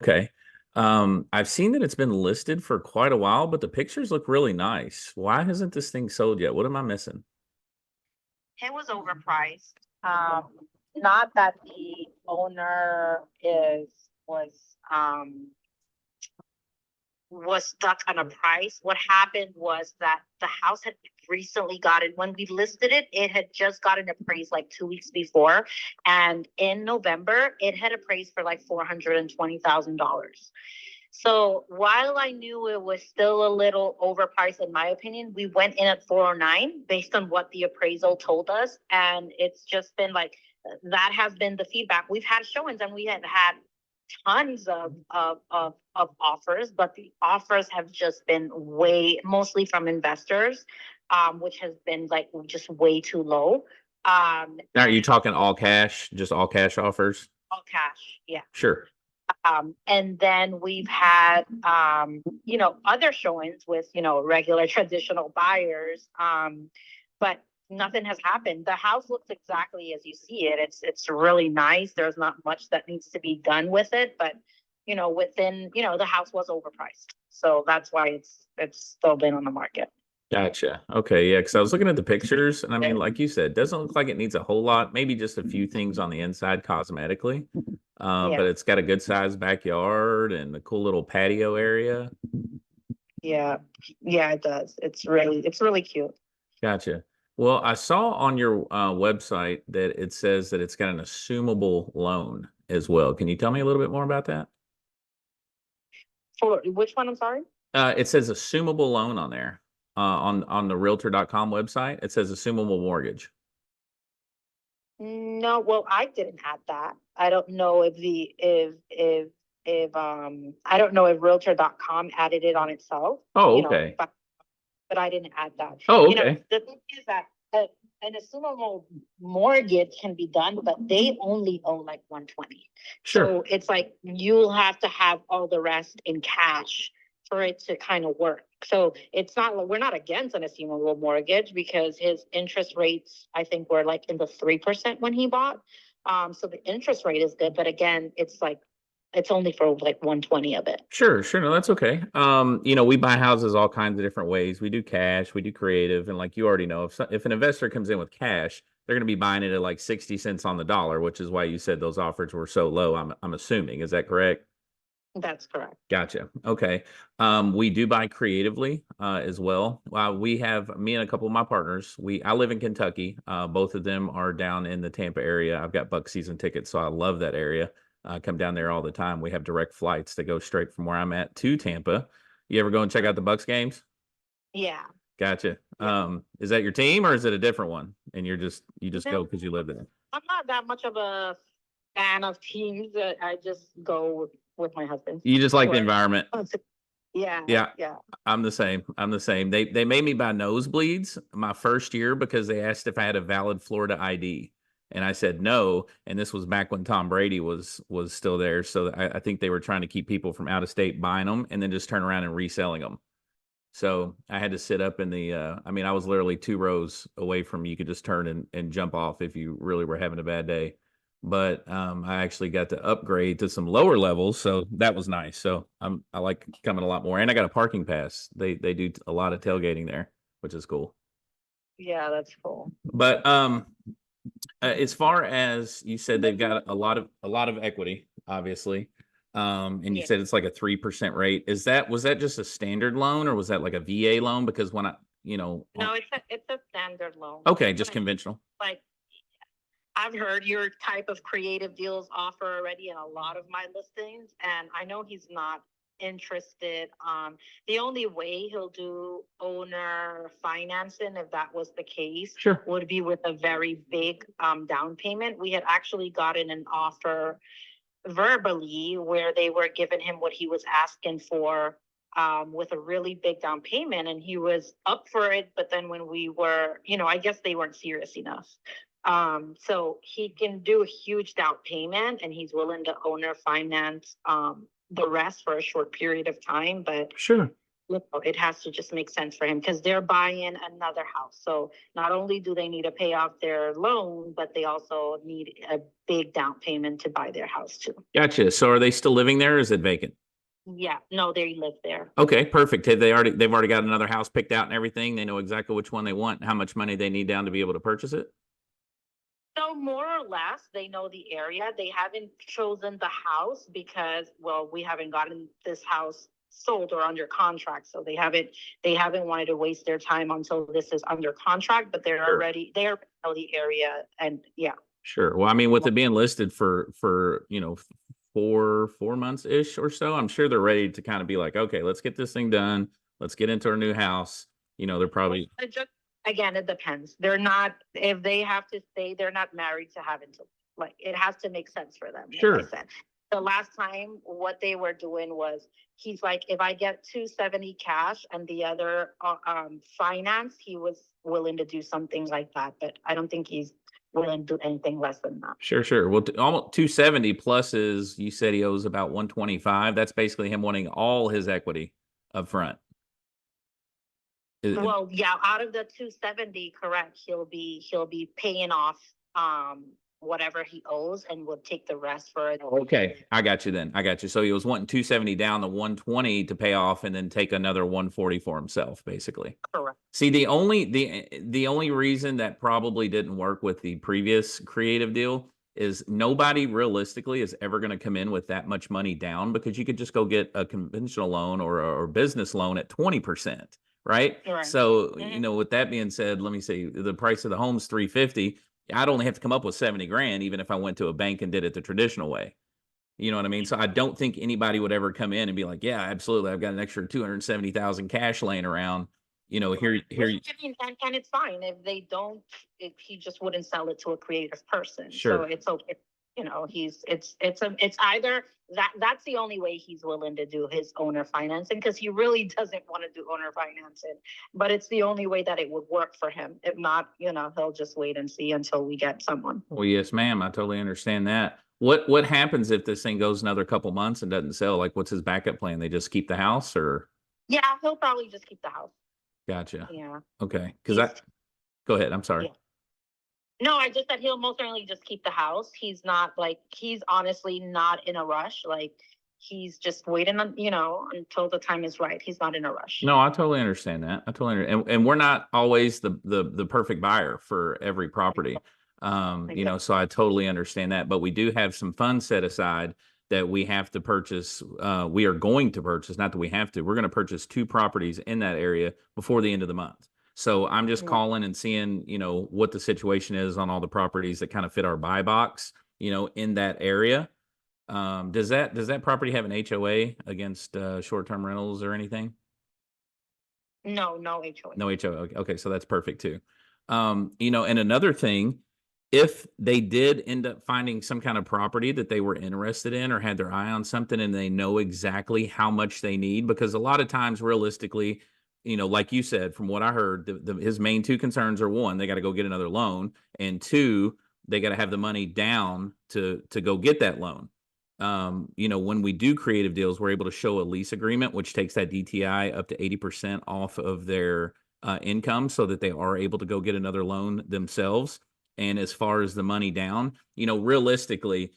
Okay. I've seen that it's been listed for quite a while, but the pictures look really nice. Why hasn't this thing sold yet? What am I missing? It was overpriced. Not that the owner is was stuck on a price. What happened was that the house had recently gotten, when we listed it, it had just gotten appraised like 2 weeks before. And in November, it had appraised for like $420,000. So while I knew it was still a little overpriced, in my opinion, we went in at 409 based on what the appraisal told us. And it's just been like, that has been the feedback. We've had showings and we had tons of offers, but the offers have just been mostly from investors, which has been like just way too low. Now, are you talking all cash, just all cash offers? All cash, yeah. Sure. And then we've had, other showings with, regular traditional buyers. But nothing has happened. The house looks exactly as you see it. It's really nice. There's not much that needs to be done with it, but the house was overpriced. So that's why it's still been on the market. Gotcha. Okay, yeah, because I was looking at the pictures, and I mean, like you said, it doesn't look like it needs a whole lot, maybe just a few things on the inside cosmetically. But Yeah. it's got a good sized backyard and a cool little patio area. Yeah. Yeah, it does. It's really cute. Gotcha. Well, I saw on your website that it says that it's got an assumable loan as well. Can you tell me a little bit more about that? For which one? I'm sorry. It says assumable loan on there on the Realtor.com website. It says assumable mortgage. No, well, I didn't add that. I don't know if I don't know if Realtor.com added it on itself, Oh, okay. but I didn't add that. Oh, okay. The thing is that an assumable mortgage can be done, but they only own like 120. Sure. So it's like you'll have to have all the rest in cash for it to kind of work. So we're not against an assumable mortgage because his interest rates, I think, were like in the 3% when he bought. So the interest rate is good, but again, it's only for like 120 of it. Sure, sure. No, that's okay. We buy houses all kinds of different ways. We do cash, we do creative, and like you already know, if an investor comes in with cash, they're going to be buying it at like 60 cents on the dollar, which is why you said those offers were so low. I'm assuming. Is that correct? That's correct. Gotcha. Okay. We do buy creatively as well. We have me and a couple of my partners. I live in Kentucky. Both of them are down in the Tampa area. I've got Buck season tickets, so I love that area. I come down there all the time. We have direct flights that go straight from where I'm at to Tampa. You ever go and check out the Bucks games? Yeah. Gotcha. Yeah. Is that your team or is it a different one? And you just go because you live there? I'm not that much of a fan of teams. I just go with my husband. You just like the environment. Yeah. Yeah. Yeah. I'm the same. I'm the same. They made me buy nosebleeds my first year because they asked if I had a valid Florida ID. And I said no. And this was back when Tom Brady was still there. So I think they were trying to keep people from out of state buying them and then just turn around and reselling them. So I had to sit up in the I was literally 2 rows away from you could just turn and jump off if you really were having a bad day. But I actually got to upgrade to some lower levels, so that was nice. So I like coming a lot more, and I got a parking pass. They do a lot of tailgating there, which is cool. Yeah, that's cool. But as far as you said, they've got a lot of equity, obviously. And you said it's like a 3% rate. Was that just a standard loan or was that like a VA loan? Because when No, it's a standard loan. Okay, just conventional. Like I've heard your type of creative deals offer already in a lot of my listings, and I know he's not interested. The only way he'll do owner financing, if that was the case, Sure, would be with a very big down payment. We had actually gotten an offer verbally where they were giving him what he was asking for, with a really big down payment, and he was up for it. But then when we were, I guess they weren't serious enough. So he can do a huge down payment and he's willing to owner finance the rest for a short period of time. But sure. It has to just make sense for him because they're buying another house. So not only do they need to pay off their loan, but they also need a big down payment to buy their house too. Gotcha. So are they still living there or is it vacant? Yeah, no, they live there. Okay, perfect. They've already got another house picked out and everything. They know exactly which one they want, and how much money they need down to be able to purchase it? So more or less, they know the area. They haven't chosen the house because, well, we haven't gotten this house sold or under contract. So they haven't wanted to waste their time until this is under contract, but they're Sure. they already know the area and yeah. Sure. Well, I mean, with it being listed for 4 months ish or so, I'm sure they're ready to kind of be like, okay, let's get this thing done. Let's get into our new house. They're probably It just, again, it depends. They're not, if they have to stay, they're not married to having to, like, it has to make sense for them. Like sure. I said, the last time what they were doing was he's like, if I get 270 cash and the other finance, he was willing to do something like that. But I don't think he's willing to do anything less than that. Sure. Well, almost 270 plus is, you said he owes about 125. That's basically him wanting all his equity up front. Well, yeah, out of the 270, correct, he'll be paying off whatever he owes and will take the rest for it. Okay, I got you then. I got you. So he was wanting 270 down, the 120 to pay off, and then take another 140 for himself, basically. Correct. See, the only reason that probably didn't work with the previous creative deal is nobody realistically is ever going to come in with that much money down, because you could just go get a conventional loan or business loan at 20%, right? Right. So, with that being said, let me say the price of the home's 350. I'd only have to come up with 70 grand, even if I went to a bank and did it the traditional way. You know what I mean? So I don't think anybody would ever come in and be like, yeah, absolutely, I've got an extra 270,000 cash laying around. Here. And it's fine if they don't. If he just wouldn't sell it to a creative person, Sure. So it's okay. It's either that's the only way he's willing to do his owner financing, because he really doesn't want to do owner financing, but it's the only way that it would work for him. If not, he'll just wait and see until we get someone. Well, yes, ma'am. I totally understand that. What happens if this thing goes another couple months and doesn't sell? Like, what's his backup plan? They just keep the house, or? Yeah, he'll probably just keep the house. Gotcha. Yeah. Okay. Go ahead. I'm sorry. Yeah. No, I just said he'll most certainly just keep the house. He's honestly not in a rush. Like, he's just waiting on, until the time is right. He's not in a rush. No, I totally understand that. I totally understand. And we're not always the perfect buyer for every property. So I totally understand that. But we do have some funds set aside that we have to purchase. We are going to purchase, not that we have to, we're going to purchase 2 properties in that area before the end of the month. So I'm just calling and seeing, what the situation is on all the properties that kind of fit our buy box, in that area. Does that property have an HOA against short-term rentals or anything? No HOA. No HOA. Okay, so that's perfect too. And another thing, if they did end up finding some kind of property that they were interested in or had their eye on something and they know exactly how much they need, because a lot of times realistically, like you said, from what I heard, his main 2 concerns are, 1, they got to go get another loan, and 2, they got to have the money down to go get that loan. When we do creative deals, we're able to show a lease agreement, which takes that DTI up to 80% off of their income, so that they are able to go get another loan themselves. And as far as the money down, realistically,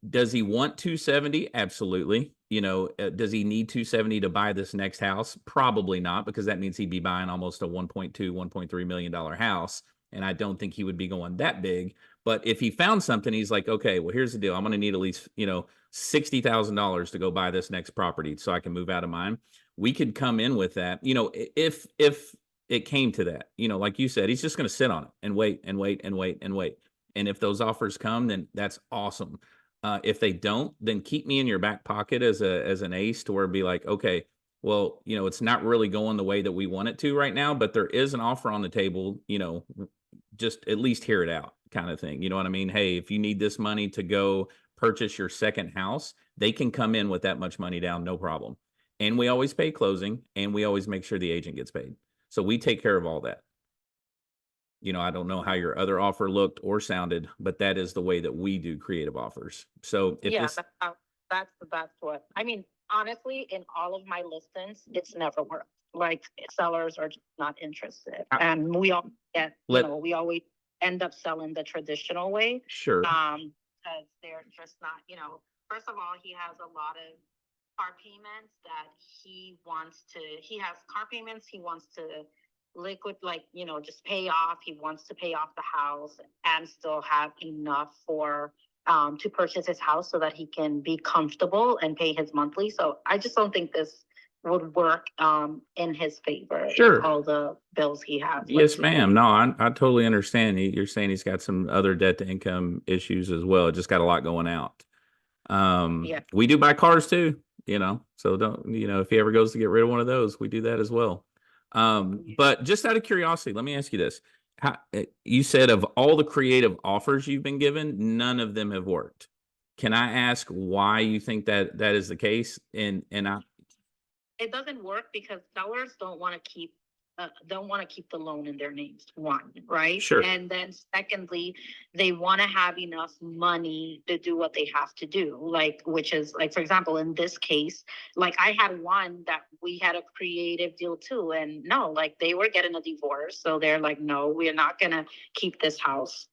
does he want 270? Absolutely. Does he need 270 to buy this next house? Probably not, because that means he'd be buying almost a 1.2, $1.3 million house. And I don't think he would be going that big. But if he found something, he's like, okay, well, here's the deal. I'm going to need at least, $60,000 to go buy this next property so I can move out of mine. We could come in with that, if it came to that, like you said, he's just going to sit on it and wait and wait and wait and wait. And if those offers come, then that's awesome. If they don't, then keep me in your back pocket as an ace, to where it'd be like, okay, well, it's not really going the way that we want it to right now, but there is an offer on the table, just at least hear it out, kind of thing. You know what I mean? Hey, if you need this money to go purchase your second house, they can come in with that much money down, no problem. And we always pay closing, and we always make sure the agent gets paid. So we take care of all that. I don't know how your other offer looked or sounded, but that is the way that we do creative offers. So if that's what I mean. honestly, in all of my listings, it's never worked. Like sellers are just not interested, I- and we all get, Let we always end up selling the traditional way, sure, because they're just not, first of all, he has a lot of car payments that he has car payments he wants to liquid, like, just pay off. He wants to pay off the house and still have enough for to purchase his house so that he can be comfortable and pay his monthly. So I just don't think this would work in his favor. sure. All the bills he has. Yes, ma'am. No, I totally understand. You're saying he's got some other debt to income issues as well. Just got a lot going out. Yeah. We do buy cars too, so don't, if he ever goes to get rid of one of those, we do that as well. But just out of curiosity, let me ask you this. You said of all the creative offers you've been given, none of them have worked. Can I ask why you think that is the case? And It doesn't work because sellers don't want to keep the loan in their names. One, right? Sure. And then secondly, they want to have enough money to do what they have to do. Like, which is like, for example, in this case, like I had one that we had a creative deal too, and no, like they were getting a divorce, so they're like, no, we're not gonna keep this house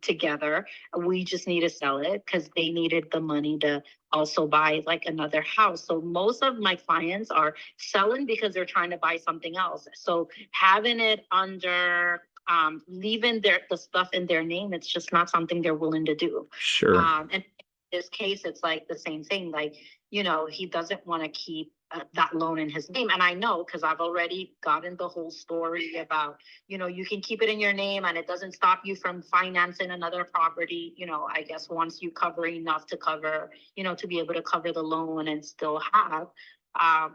together. We just need to sell it because they needed the money to also buy like another house. So most of my clients are selling because they're trying to buy something else. So having it under leaving the stuff in their name, it's just not something they're willing to do. Sure. And in this case, it's like the same thing. Like, he doesn't want to keep that loan in his name. And I know because I've already gotten the whole story about, you can keep it in your name and it doesn't stop you from financing another property. I guess once you cover enough to cover, to be able to cover the loan and still have.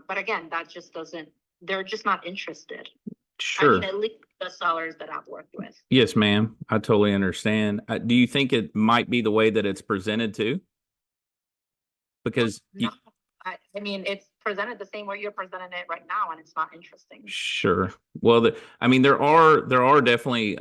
But again, that just doesn't, they're just not interested. Sure. I mean, at least the sellers that I've worked with. Yes, ma'am. I totally understand. Do you think it might be the way that it's presented too? Because No, I mean, it's presented the same way you're presenting it right now, and it's not interesting. Sure. Well, I mean, there are definitely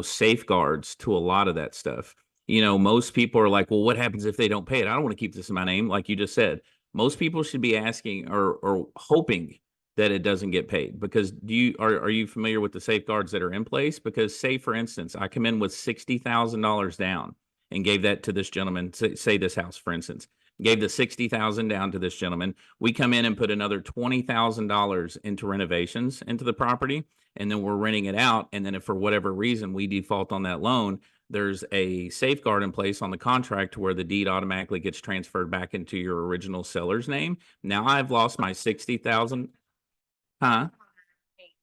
safeguards to a lot of that stuff. Most people are like, well, what happens if they don't pay it? I don't want to keep this in my name, like you just said. Most people should be asking or hoping that it doesn't get paid, because are you familiar with the safeguards that are in place? Because say, for instance, I come in with $60,000 down and gave that to this gentleman, say this house, for instance, gave the 60,000 down to this gentleman. We come in and put another $20,000 into renovations into the property, and then we're renting it out. And then if for whatever reason we default on that loan, there's a safeguard in place on the contract where the deed automatically gets transferred back into your original seller's name. Now I've lost my 60,000. Huh?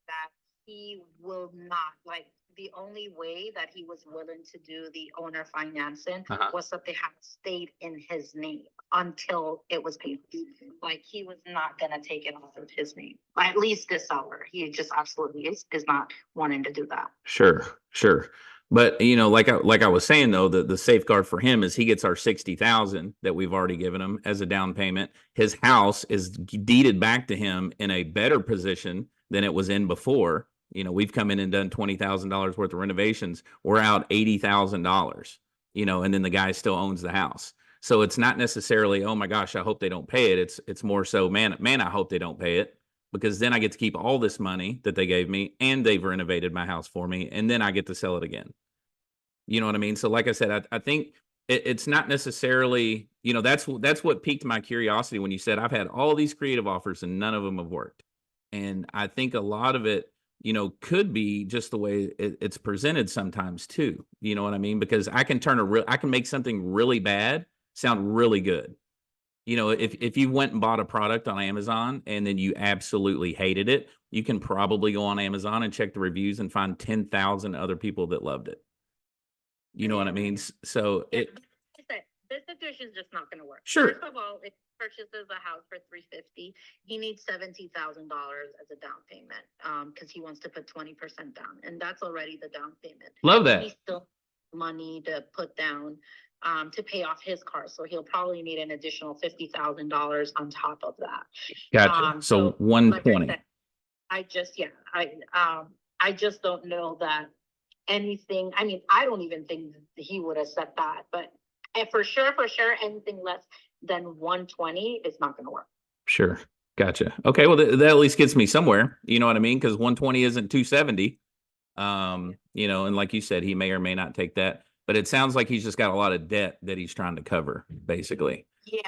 That he will not, like, the only way that he was willing to do the owner financing was that they had stayed in his name until it was paid. Like, he was not going to take it off of his name. At least this seller, he just absolutely is not wanting to do that. Sure. But like I was saying though, the safeguard for him is he gets our 60,000 that we've already given him as a down payment. His house is deeded back to him in a better position than it was in before. We've come in and done $20,000 worth of renovations. We're out $80,000. And then the guy still owns the house. So it's not necessarily, oh my gosh, I hope they don't pay it. It's more so, man, I hope they don't pay it, because then I get to keep all this money that they gave me, and they've renovated my house for me, and then I get to sell it again. You know what I mean? So like I said, I think it's not necessarily, that's what piqued my curiosity when you said I've had all these creative offers and none of them have worked. And I think a lot of it, could be just the way it's presented sometimes too. You know what I mean? Because I can I can make something really bad sound really good. If you went and bought a product on Amazon and then you absolutely hated it, you can probably go on Amazon and check the reviews and find 10,000 other people that loved it. You know what I mean? So this situation is just not going to work. Sure. First of all, if he purchases a house for $350,000, he needs $70,000 as a down payment, because he wants to put 20% down, and that's already the down payment. Love that. He still money to put down to pay off his car, so he'll probably need an additional $50,000 on top of that. Gotcha. So 120. Like I just don't know that anything. I mean, I don't even think he would have said that, but for sure, anything less than 120 is not going to work. Sure. Gotcha. Okay. Well, that at least gets me somewhere. You know what I mean? Because 120 isn't 270. You know, and like you said, he may or may not take that, but it sounds like he's just got a lot of debt that he's trying to cover, basically. Yeah.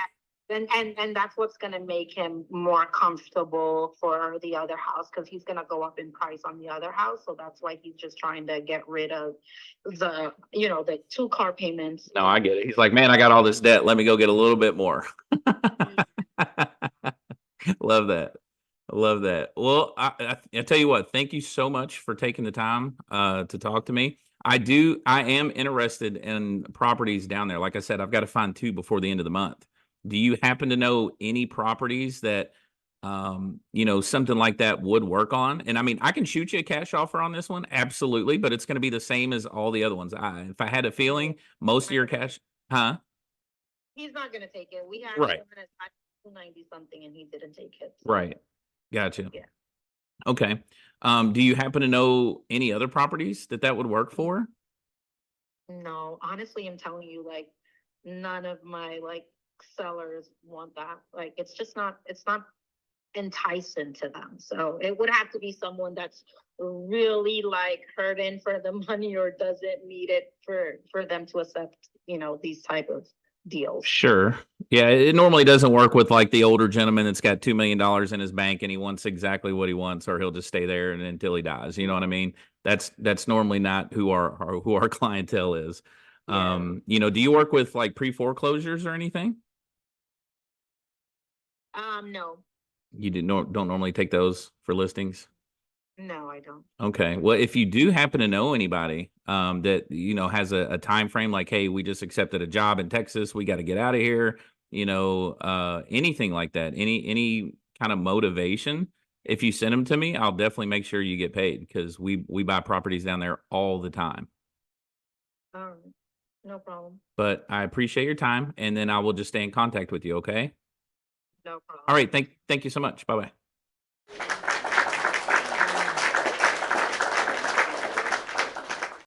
And that's what's gonna make him more comfortable for the other house because he's gonna go up in price on the other house. So that's why he's just trying to get rid of the 2 car payments. No, I get it. He's like, man, I got all this debt. Let me go get a little bit more. Love that. I love that. Well, I tell you what, thank you so much for taking the time to talk to me. I am interested in properties down there. Like I said, I've got to find 2 before the end of the month. Do you happen to know any properties that you know, something like that would work on? And I mean, I can shoot you a cash offer on this one, absolutely, but it's going to be the same as all the other ones. If I had a feeling, most of your cash, huh? He's not gonna take it. We had Right. him at 290 something and he didn't take it. So, Right. Gotcha. yeah. Okay. Do you happen to know any other properties that would work for? No, honestly, I'm telling you, like, none of my like sellers want that. Like, it's not enticing to them. So it would have to be someone that's really like hurting for the money or doesn't need it for them to accept, these type of deals. Sure. Yeah, it normally doesn't work with like the older gentleman that's got $2 million in his bank and he wants exactly what he wants, or he'll just stay there and until he dies. You know what I mean? That's normally not who our clientele is. Yeah. You know, do you work with like pre-foreclosures or anything? No, You don't normally take those for listings? no, I don't. Okay. Well, if you do happen to know anybody that you know has a time frame, like, hey, we just accepted a job in Texas, we got to get out of here, you know, anything like that, any kind of motivation, if you send them to me, I'll definitely make sure you get paid because we buy properties down there all the time. No problem. But I appreciate your time, and then I will just stay in contact with you. Okay. No All problem. right. Thank you so much. Bye bye.